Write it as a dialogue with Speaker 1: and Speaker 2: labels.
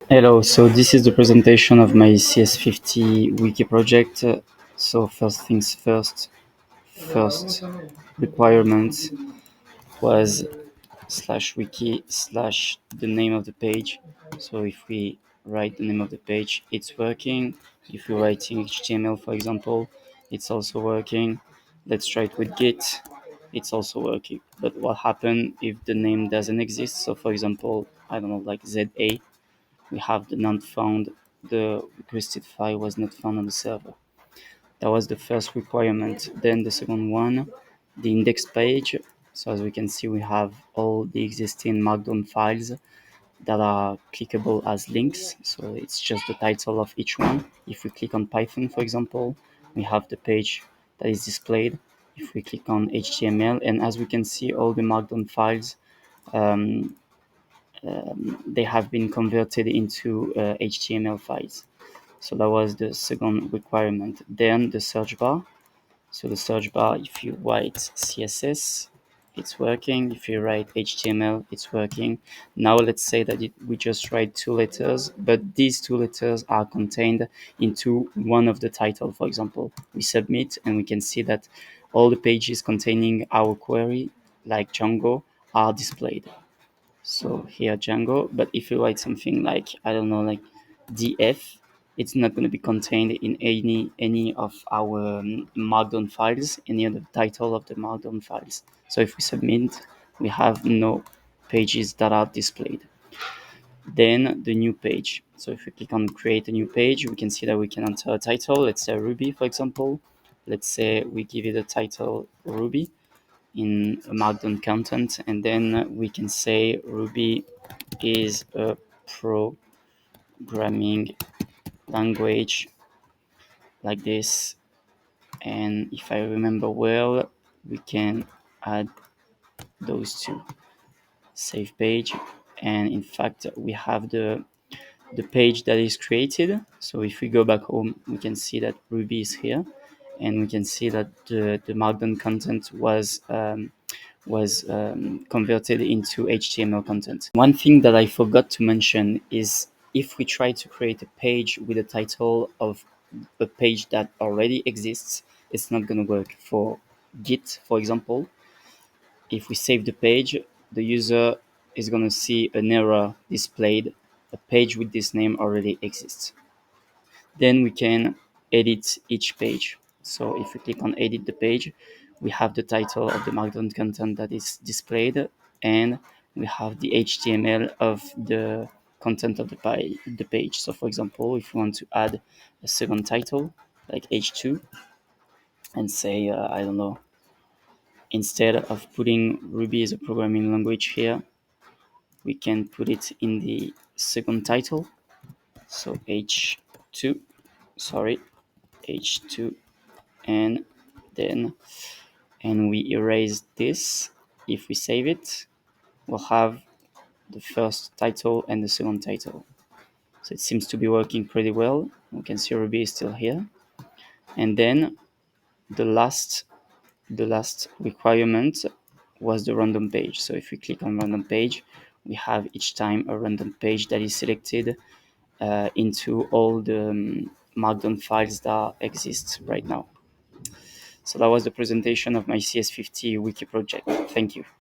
Speaker 1: Hello, so this is the presentation of my CS50 wiki project. So first things first requirement was slash wiki slash the name of the page. So if we write the name of the page, it's working. If we're writing HTML, for example, it's also working. Let's try it with Git. It's also working. But what happens if the name doesn't exist? So for example, I don't know, like ZA, we have the not found, the requested file was not found on the server. That was the first requirement. Then the second one, the index page. So as we can see, we have all the existing Markdown files that are clickable as links. So it's just the title of each one. If we click on Python, for example, we have the page that is displayed. If we click on HTML, and as we can see, all the Markdown files um, they have been converted into HTML files. So that was the second requirement. Then the search bar. So the search bar, if you write CSS, it's working. If you write HTML, it's working. Now let's say that we just write two letters, but these two letters are contained into one of the title. For example, we submit and we can see that all the pages containing our query, like Django, are displayed. So here Django, but if you write something like, I don't know, like df, it's not going to be contained in any of our Markdown files, any other title of the Markdown files. So if we submit, we have no pages that are displayed. Then the new page. So if we click on create a new page, we can see that we can enter a title. Let's say Ruby, for example. Let's say we give it a title Ruby in a Markdown content, and then we can say Ruby is a programming language, like this. And if I remember well, we can add those two. Save page, and in fact we have the page that is created. So if we go back home, we can see that Ruby is here, and we can see that the Markdown content was converted into HTML content. One thing that I forgot to mention is if we try to create a page with a title of a page that already exists, it's not going to work. For Git, for example, if we save the page, the user is going to see an error displayed. A page with this name already exists. Then we can edit each page. So if we click on edit the page, we have the title of the Markdown content that is displayed, and we have the HTML of the content of the page. So for example, if we want to add a second title like H2 and say, I don't know, instead of putting Ruby as a programming language here, we can put it in the second title. So H2, sorry, H2, and then we erase this. If we save it, we'll have the first title and the second title. So it seems to be working pretty well. We can see Ruby is still here. And then the last requirement was the random page. So if we click on random page, we have each time a random page that is selected into all the Markdown files that exist right now. So that was the presentation of my CS50 wiki project. Thank you.